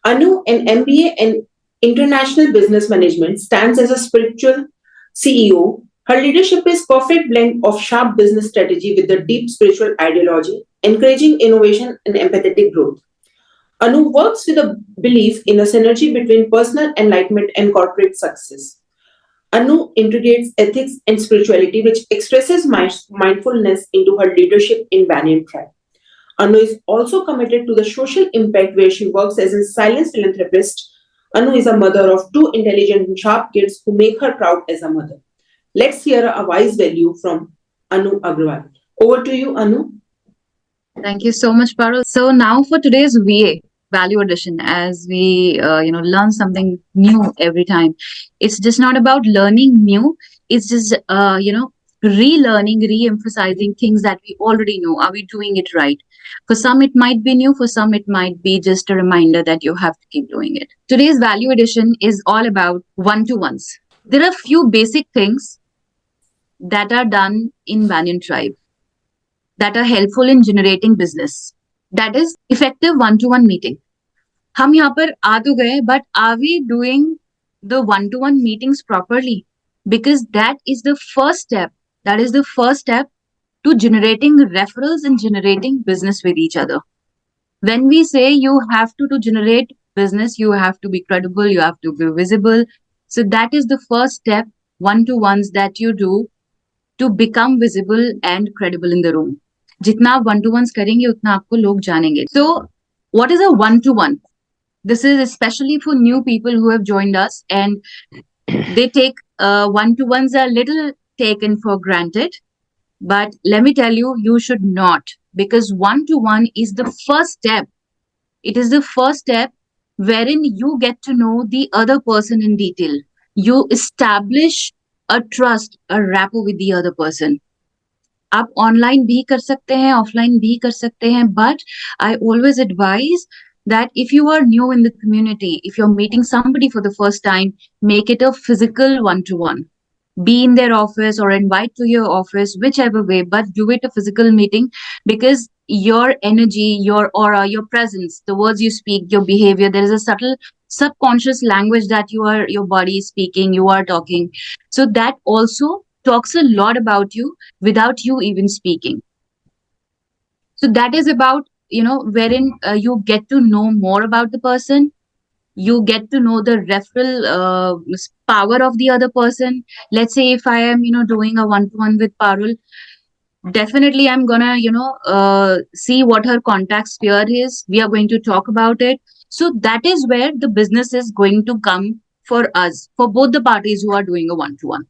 Anu, an MBA in International Business Management, stands as a spiritual CEO. Her leadership is perfect blend of sharp business strategy with a deep spiritual ideology, encouraging innovation and empathetic growth. Anu works with a belief in a synergy between personal enlightenment and corporate success. Anu integrates ethics and spirituality, which expresses mindfulness into her leadership in Banyan Tribe. Anu is also committed to the social impact where she works as a silent philanthropist. Anu is a mother of two intelligent and sharp kids who make her proud as a mother. Let's hear a wise value from Anu Agrawal. Over to you, Anu. Thank you so much, Parul. So now for today's VA value addition, as we learn something new every time. It's just not about learning new. It's just relearning, re-emphasizing things that we already know. Are we doing it right? For some, it might be new. For some, it might be just a reminder that you have to keep doing it. Today's value addition is all about one-to-ones. There are few basic things that are done in Banyan Tribe that are helpful in generating business. That is effective one-to-one meeting. हम यहाँ पर आ तो गए, but are we doing the one-to-one meetings properly? Because that is the first step. That is the first step to generating referrals and generating business with each other. When we say you have to generate business, you have to be credible, you have to be visible. So that is the first step, one-to-ones that you do to become visible and credible in the room. जितना आप one two once करेंगे उतना आपको लोग जानेंगे. So what is a one to one? This is especially for new people who have joined us and they take one to ones a little taken for granted. But let me tell you, you should not, because one to one is the first step. It is the first step wherein you get to know the other person in detail. You establish a trust, a rapport with the other person. आप online भी कर सकते हैं, offline भी कर सकते हैं, but I always advise that if you are new in the community, if you're meeting somebody for the first time, make it a physical one-to-one. Be in their office or invite to your office, whichever way, but do it a physical meeting, because your energy, your aura, your presence, the words you speak, your behavior, there is a subtle subconscious language that your body is speaking, you are talking. So that also talks a lot about you without you even speaking. So that is about, wherein you get to know more about the person. You get to know the referral power of the other person. Let's say if I am, doing a one-to-one with Parul, definitely I'm gonna, see what her contact sphere is. We are going to talk about it. So that is where the business is going to come for us, for both the parties who are doing a one-to-one.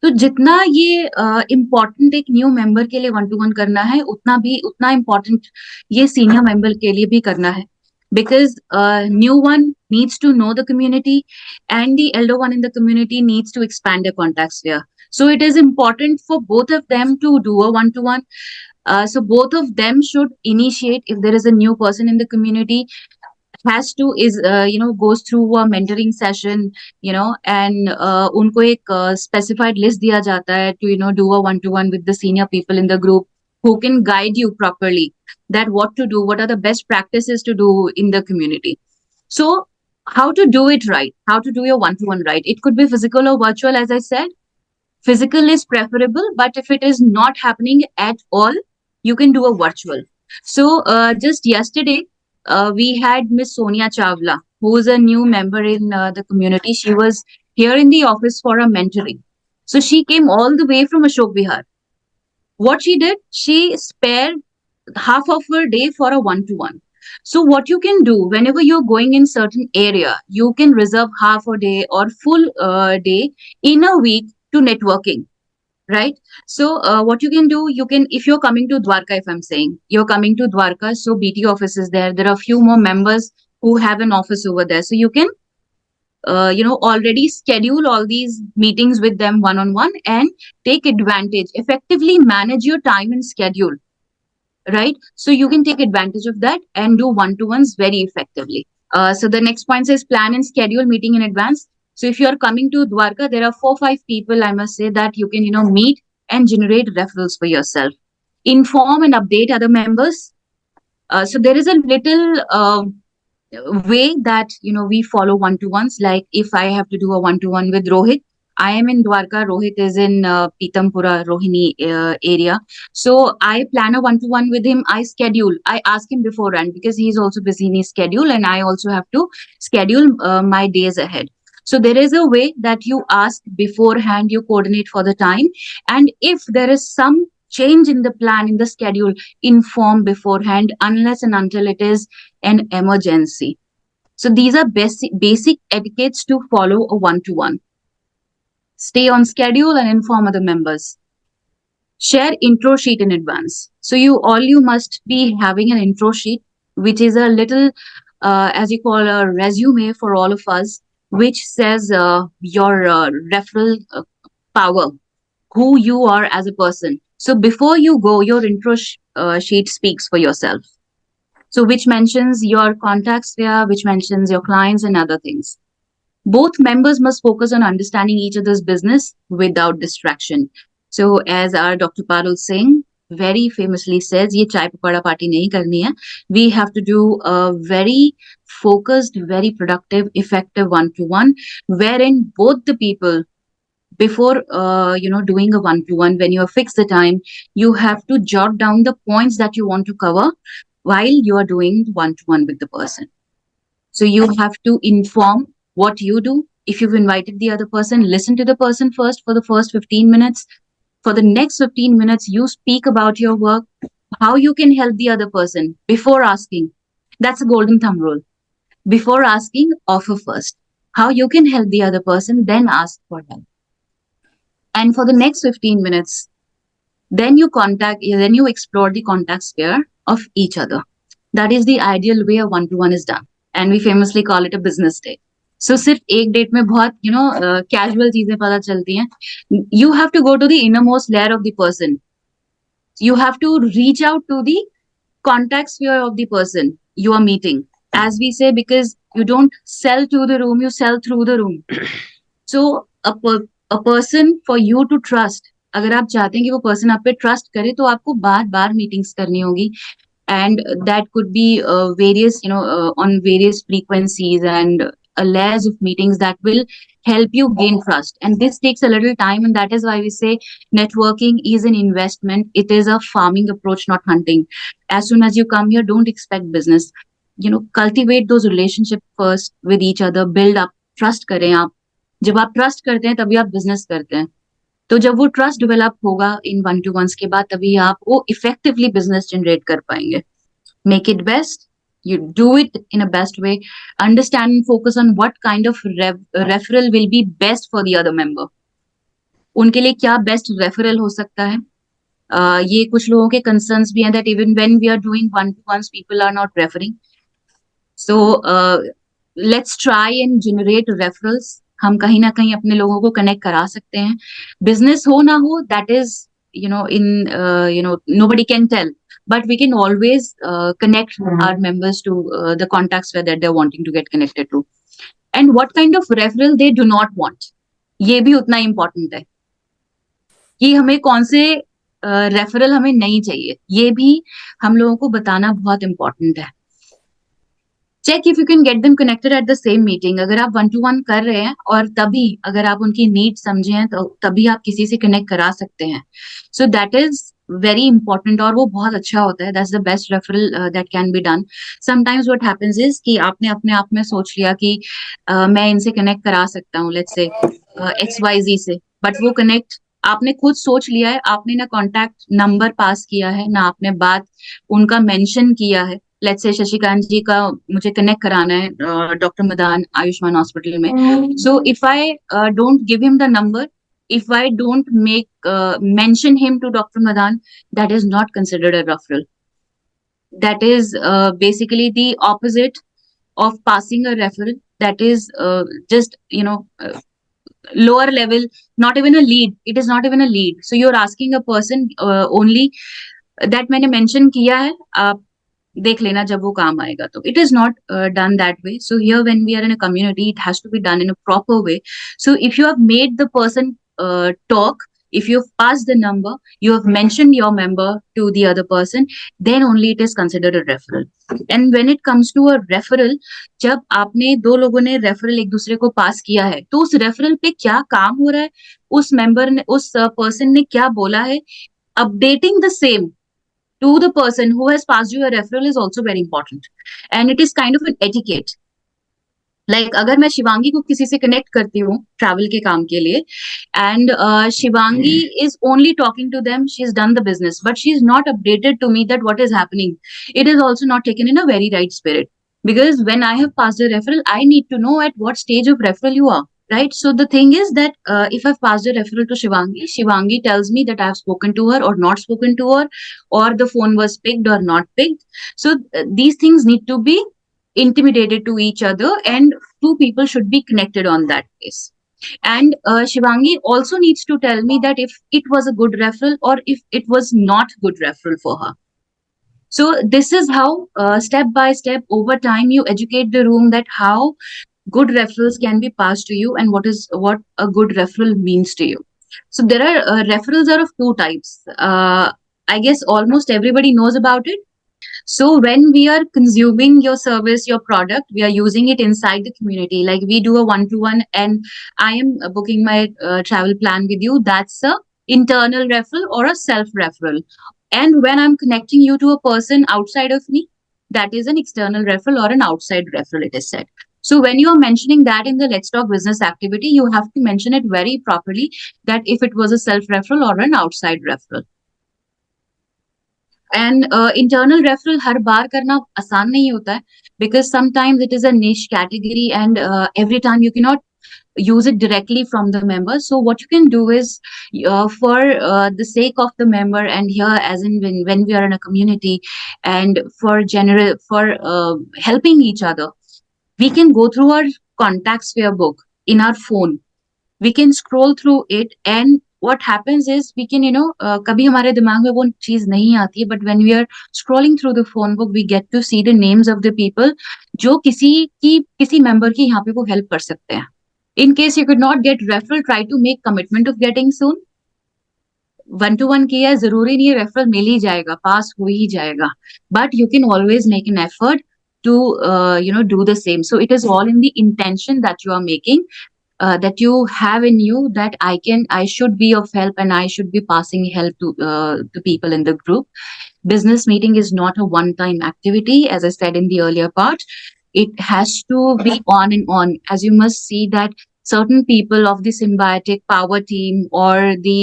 तो जितना ये important एक new member के लिए one two one करना है, उतना important ये सीनियर मेंबर के लिए भी करना है. Because new one needs to know the community and the elder one in the community needs to expand their contact sphere. So it is important for both of them to do a one-to-one. So both of them should initiate. If there is a new person in the community, has to is goes through a mentoring session, and उनको एक specified list दिया जाता है to do a one-to-one with the senior people in the group who can guide you properly that what to do, what are the best practices to do in the community. So how to do it right, how to do your one-to-one right. It could be physical or virtual, as I said. Physical is preferable, but if it is not happening at all, you can do a virtual. So just yesterday, we had Miss Sonia Chawla, who is a new member in the community. She was here in the office for a mentoring. So she came all the way from Ashok Vihar. What she did, she spared half of her day for a one-to-one. So what you can do whenever you're going in certain area, you can reserve half a day or full day in a week to networking. Right. So what you can do, if you're coming to Dwarka, if I'm saying you're coming to Dwarka, so BT office is there. There are a few more members who have an office over there. So you can, already schedule all these meetings with them one-on-one and take advantage, effectively manage your time and schedule. Right. So you can take advantage of that and do one-to-ones very effectively. So the next point says plan and schedule meeting in advance. So if you're coming to Dwarka, there are 4-5 people, I must say, that you can, meet and generate referrals for yourself. Inform and update other members. So there is a little way that we follow one-to-ones. Like if I have to do a one-to-one with Rohit, I am in Dwarka, Rohit is in Pitampura, Rohini area. So I plan a one-to-one with him. I ask him beforehand because he's also busy in his schedule, and I also have to schedule my days ahead. So there is a way that you ask beforehand, you coordinate for the time, and if there is some change in the plan, in the schedule, inform beforehand, unless and until it is an emergency. So these are basic etiquettes to follow a one-to-one. Stay on schedule and inform other members. Share intro sheet in advance. So you must be having an intro sheet, which is a little, as you call, a resume for all of us, which says your referral power, who you are as a person. So before you go, your intro sheet speaks for yourself. So which mentions your contact sphere, which mentions your clients and other things. Both members must focus on understanding each other's business without distraction. So as our Dr. Parul Singh very famously says, ye chai pakoda party nahi karni hai. We have to do a very focused, very productive, effective one-to-one, wherein both the people, before doing a one-to-one, when you have fixed the time, you have to jot down the points that you want to cover while you are doing one-to-one with the person. So you have to inform what you do. If you've invited the other person, listen to the person first for the first 15 minutes. For the next 15 minutes, you speak about your work, how you can help the other person before asking. That's a golden thumb rule. Before asking, offer first. How you can help the other person, then ask for help. And for the next 15 minutes, then you explore the contact sphere of each other. That is the ideal way a one-to-one is done. And we famously call it a business date. So सिर्फ एक date में बहुत casual चीजें पता चलती हैं. You have to go to the innermost layer of the person. You have to reach out to the contact sphere of the person you are meeting. As we say, because you don't sell to the room, you sell through the room. So a person for you to trust, अगर आप चाहते हैं कि वो person आप पे trust करे, तो आपको बार बार meetings करनी होगी. And that could be on various frequencies and layers of meetings that will help you gain trust. And this takes a little time, and that is why we say networking is an investment. It is a farming approach, not hunting. As soon as you come here, don't expect business. Cultivate those relationships first with each other, build up trust. करें आप. जब आप trust करते हैं तभी आप business करते हैं. तो जब वो ट्रस्ट डेवलप होगा इन वन टू वंस के बाद, तभी आप वो इफेक्टिवली बिजनेस जनरेट कर पाएंगे. Make it best. You do it in a best way. Understand and focus on what kind of referral will be best for the other member. उनके लिए क्या बेस्ट रेफरल हो सकता है. ये कुछ लोगों के कंसर्न्स भी हैं that even when we are doing one to ones, people are not referring. So let's try and generate referrals. हम कहीं ना कहीं अपने लोगों को कनेक्ट करा सकते हैं. बिजनेस हो ना हो, that is nobody can tell, but we can always connect our members to the contacts where that they're wanting to get connected to. And what kind of referral they do not want, ये भी उतना important है कि हमें कौन से referral हमें नहीं चाहिए. ये भी हम लोगों को बताना बहुत important है. Check if you can get them connected at the same meeting. अगर आप वन टू वन कर रहे हैं और तभी अगर आप उनकी नीड समझे हैं, तो तभी आप किसी से कनेक्ट करा सकते हैं. So that is very important, और वो बहुत अच्छा होता है. That's the best referral that can be done. Sometimes what happens is कि आपने अपने आप में सोच लिया कि मैं इनसे कनेक्ट करा सकता हूँ, लेट्स से XYZ से, बट वो कनेक्ट आपने खुद सोच लिया है, आपने ना कॉन्टैक्ट नंबर पास किया है, ना आपने बात उनका मेंशन किया है. लेट्स से शशिकांत जी का मुझे कनेक्ट कराना है डॉक्टर मदान आयुष्मान हॉस्पिटल में. So if I don't give him the number, if I don't mention him to Dr. Madan, that is not considered a referral. That is basically the opposite of passing a referral. That is just lower level, not even a lead. It is not even a lead. So you're asking a person only that मैंने mention किया है, आप देख लेना जब वो काम आएगा. तो it is not done that way. So here when we are in a community, it has to be done in a proper way. So if you have made the person talk, If you've passed the number, you have mentioned your member to the other person, then only it is considered a referral. And when it comes to a referral, जब आपने दो लोगों ने referral एक दूसरे को पास किया है, तो उस रेफरल पे क्या काम हो रहा है, उस मेंबर ने, उस पर्सन ने क्या बोला है, updating the same to the person who has passed you a referral is also very important. And it is kind of an etiquette. Like अगर मैं शिवांगी को किसी से कनेक्ट करती हूँ ट्रैवल के काम के लिए, and Shivangi is only talking to them, she is done the business, but she is not updated to me that what is happening, it is also not taken in a very right spirit, because when I have passed a referral, I need to know at what stage of referral you are, right? So the thing is that if I've passed a referral to Shivangi, Shivangi tells me that I've spoken to her or not spoken to her, or the phone was picked or not picked. So these things need to be intimidated to each other, and two people should be connected on that case. And Shivangi also needs to tell me that if it was a good referral or if it was not good referral for her. So this is how step by step over time you educate the room that how good referrals can be passed to you and what a good referral means to you. So there are referrals are of two types. I guess almost everybody knows about it. So when we are consuming your service, your product, we are using it inside the community. Like we do a one-to-one, and I am booking my travel plan with you. That's a internal referral or a self referral. And when I'm connecting you to a person outside of me, that is an external referral or an outside referral, it is said. So when you are mentioning that in the Let's Talk Business activity, you have to mention it very properly that if it was a self referral or an outside referral. And internal referral हर बार करना आसान नहीं होता है, because sometimes it is a niche category and every time you can not use it directly from the member. So what you can do is for the sake of the member, and here as in when we are in a community and for general for helping each other, we can go through our contacts sphere book in our phone. We can scroll through it, and what happens is we can kabhi hamare dimag mein wo cheez nahi aati hai, but when we are scrolling through the phone book we get to see the names of the people jo kisi member ki yahan pe wo help kar sakte hain. In case you could not get referral, try to make commitment of getting soon. One two one किया है, जरूरी नहीं है referral मिल ही जाएगा, पास हो ही जाएगा, but you can always make an effort to do the same. So it is all in the intention that you are making, that you have in you, that I should be of help and I should be passing help to people in the group. Business meeting is not a one time activity, as I said in the earlier part. It has to be on and on, as you must see that certain people of the symbiotic power team or the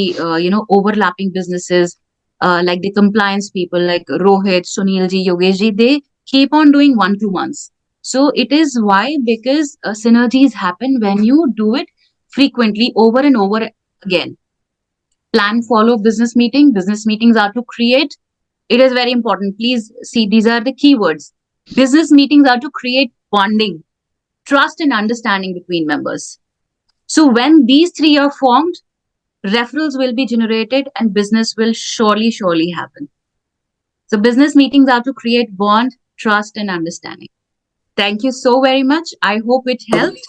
overlapping businesses, like the compliance people like Rohit, Sunil ji, Yogesh ji, they keep on doing one to ones. So it is why, because synergies happen when you do it frequently over and over again. Plan, follow, business meeting. Business meetings are to create. It is very important. Please see, these are the keywords. Business meetings are to create bonding, trust, and understanding between members. So when these three are formed, referrals will be generated and business will surely happen. So business meetings are to create bond, trust, and understanding. Thank you so very much. I hope it helped.